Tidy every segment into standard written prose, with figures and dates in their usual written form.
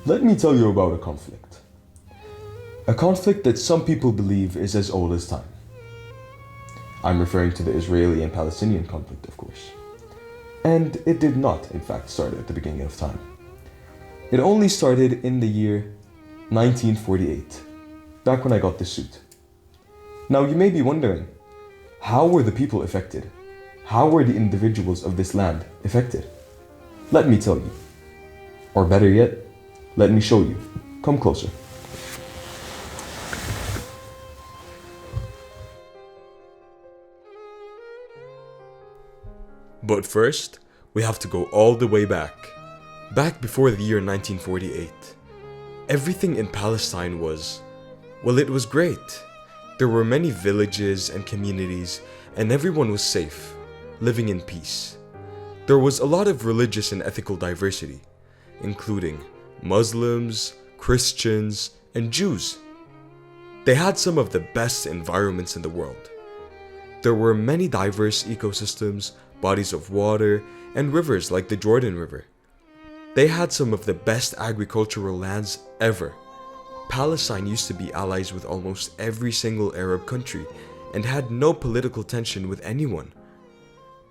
Let me tell you about a conflict. A conflict that some people believe is as old as time. I'm referring to the Israeli and Palestinian conflict, of course. And it did not, in fact, start at the beginning of time. It only started in the year 1948, back when I got this suit. Now, you may be wondering, how were the people affected? How were the individuals of this land affected? Let me tell you. Or better yet, let me show you. Come closer. But first, we have to go all the way back. Back before the year 1948. Everything in Palestine was, well, it was great. There were many villages and communities, and everyone was safe, living in peace. There was a lot of religious and ethical diversity, including Muslims, Christians, and Jews. They had some of the best environments in the world. There were many diverse ecosystems, bodies of water, and rivers like the Jordan River. They had some of the best agricultural lands ever. Palestine used to be allies with almost every single Arab country and had no political tension with anyone.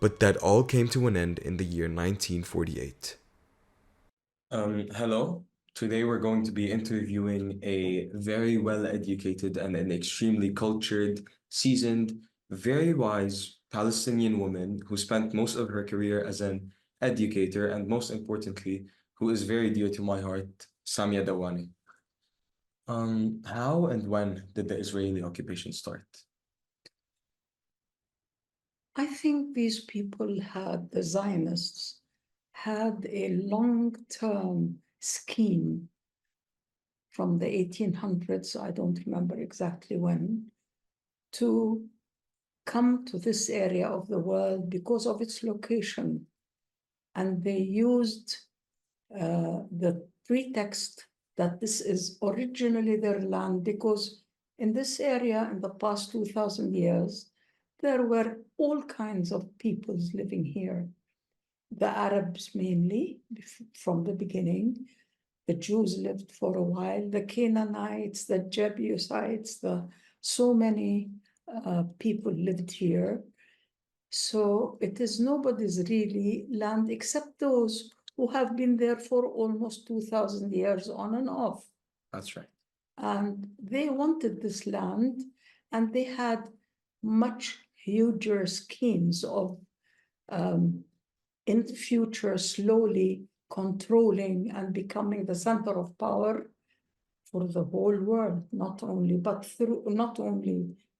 But that all came to an end in the year 1948. Hello. Today we're going to be interviewing a very well-educated and an extremely cultured, seasoned, very wise Palestinian woman who spent most of her career as an educator and most importantly, who is very dear to my heart, Samia Dawani. How and when did the Israeli occupation start? I think these people had, the Zionists, had a long-term scheme from the 1800s, I don't remember exactly when, to come to this area of the world because of its location. And they used the pretext that this is originally their land because in this area, in the past 2,000 years, there were all kinds of peoples living here. The Arabs mainly, from the beginning. The Jews lived for a while, the Canaanites, the Jebusites, so many people lived here. So it is nobody's really land except those who have been there for almost 2,000 years on and off. That's right. And they wanted this land, and they had much huger schemes of in the future slowly controlling and becoming the center of power for the whole world, not only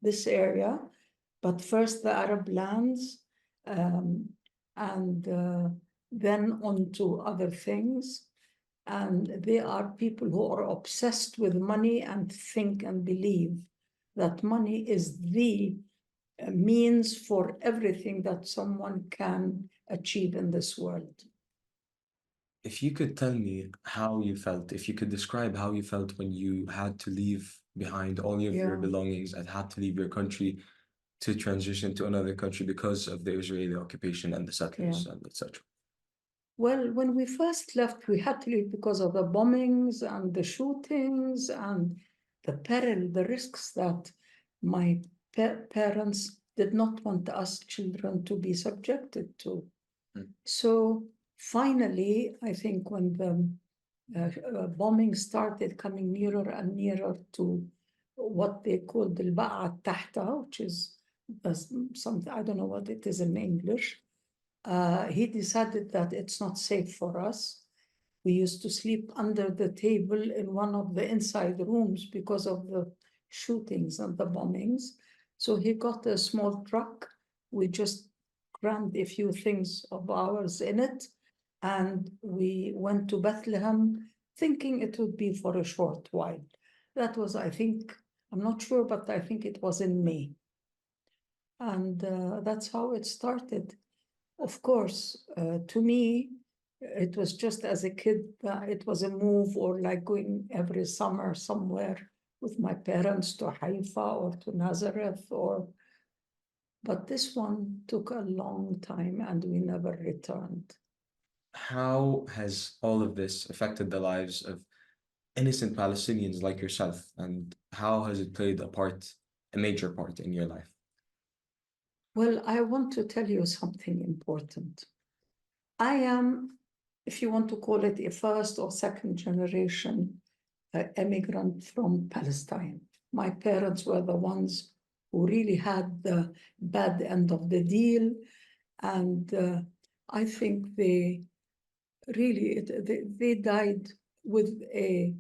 this area, but first the Arab lands, and then on to other things. And they are people who are obsessed with money and think and believe that money is the means for everything that someone can achieve in this world. If you could tell me how you felt, if you could describe how you felt when you had to leave behind all of your Yeah. belongings and had to leave your country to transition to another country because of the Israeli occupation and the settlers and etc. Well, when we first left, we had to leave because of the bombings and the shootings and the peril, the risks that my parents did not want us children to be subjected to. So finally, I think when the bombing started coming nearer and nearer to what they called the Ba'a Tahta, which is something, I don't know what it is in English, he decided that it's not safe for us. We used to sleep under the table in one of the inside rooms because of the shootings and the bombings. So he got a small truck. We just crammed a few things of ours in it, and we went to Bethlehem thinking it would be for a short while. That was, I think, I'm not sure, but I think it was in May. And that's how it started. Of course, to me, it was just as a kid, it was a move, or like going every summer somewhere with my parents to Haifa or to Nazareth, but this one took a long time and we never returned. How has all of this affected the lives of innocent Palestinians like yourself, and how has it played a major part in your life? Well, I want to tell you something important. I am, if you want to call it a first or second generation immigrant from Palestine. My parents were the ones who really had the bad end of the deal. And I think they really, they died with a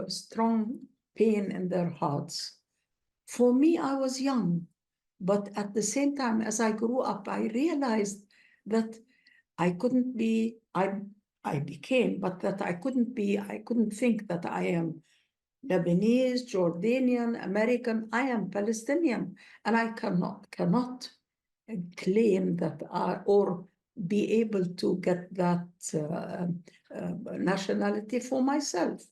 strong pain in their hearts. For me, I was young, but at the same time, as I grew up, I realized that I couldn't be, I became, but that I couldn't think that I am Lebanese, Jordanian, American. I am Palestinian, and I cannot claim that or be able to get that nationality for myself.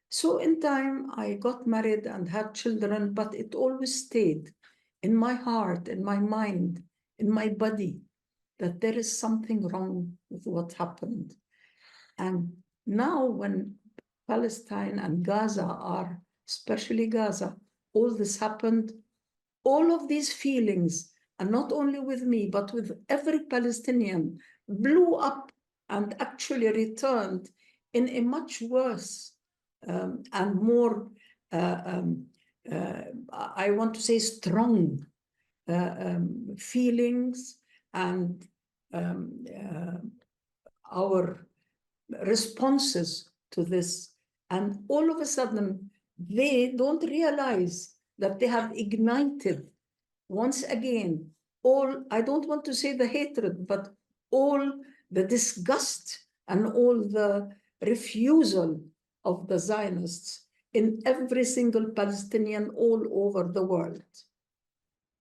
So in time, I got married and had children, but it always stayed in my heart, in my mind, in my body, that there is something wrong with what happened. And now, when Palestine and Gaza are, especially Gaza, all this happened, all of these feelings, and not only with me, but with every Palestinian, blew up and actually returned in a much worse and more, uh, um, uh, I want to say, strong feelings and our responses to this. And all of a sudden, they don't realize that they have ignited once again all, I don't want to say the hatred, but all the disgust and all the refusal of the Zionists in every single Palestinian all over the world.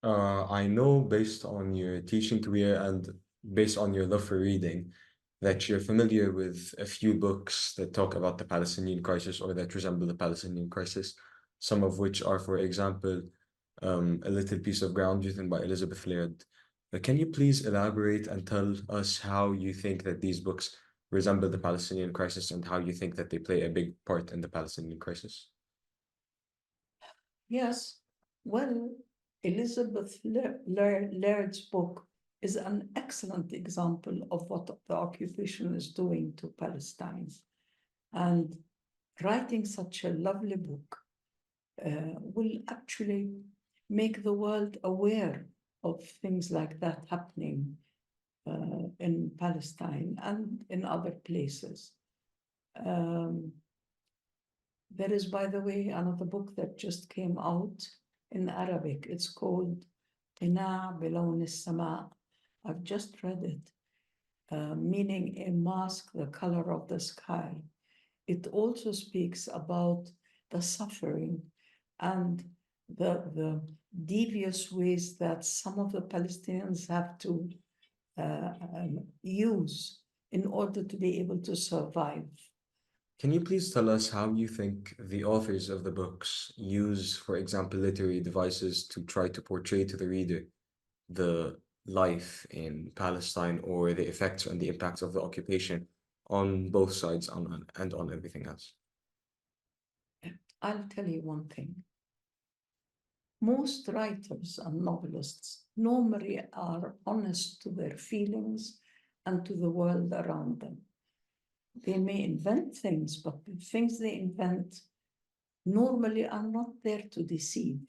I know based on your teaching career and based on your love for reading that you're familiar with a few books that talk about the Palestinian crisis or that resemble the Palestinian crisis, some of which are, for example, A Little Piece of Ground written by Elizabeth Laird. Can you please elaborate and tell us how you think that these books resemble the Palestinian crisis and how you think that they play a big part in the Palestinian crisis? Yes, well, Elizabeth Laird's book is an excellent example of what the occupation is doing to Palestine. And writing such a lovely book will actually make the world aware of things like that happening in Palestine and in other places. Um, there is, by the way, another book that just came out in Arabic. It's called قناع بلون السماء. I've just read it, meaning a mask, the color of the sky. It also speaks about the suffering and the devious ways that some of the Palestinians have to use in order to be able to survive. Can you please tell us how you think the authors of the books use, for example, literary devices to try to portray to the reader the life in Palestine or the effects and the impacts of the occupation on both sides and on everything else? I'll tell you one thing. Most writers and novelists normally are honest to their feelings and to the world around them. They may invent things, but the things they invent normally are not there to deceive,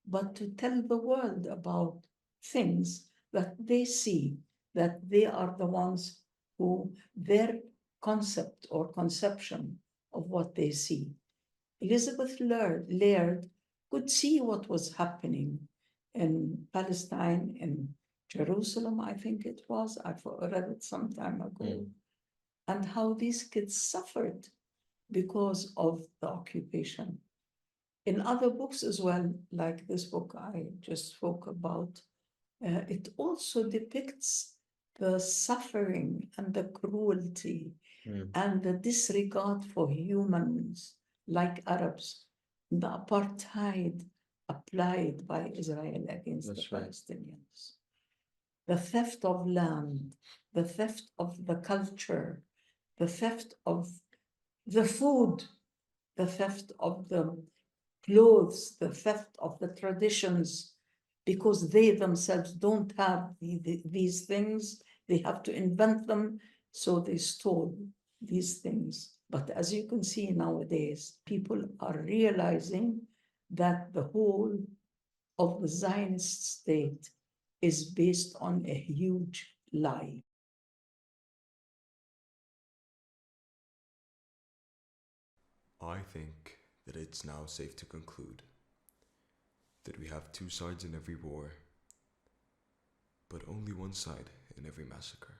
but to tell the world about things that they see, that they are the ones who, their concept or conception of what they see. Elizabeth Laird could see what was happening in Palestine, in Jerusalem, I think it was. I read it some time ago. And how these kids suffered because of the occupation. In other books as well, like this book I just spoke about, it also depicts the suffering and the cruelty and the disregard for humans like Arabs, the apartheid applied by Israel against the Palestinians, the theft of land, the theft of the culture, the theft of the food. the theft of the clothes, the theft of the traditions, because they themselves don't have these things. They have to invent them, so they stole these things. But as you can see nowadays, people are realizing that the whole of the Zionist state is based on a huge lie. I think that it's now safe to conclude that we have two sides in every war, but only one side in every massacre.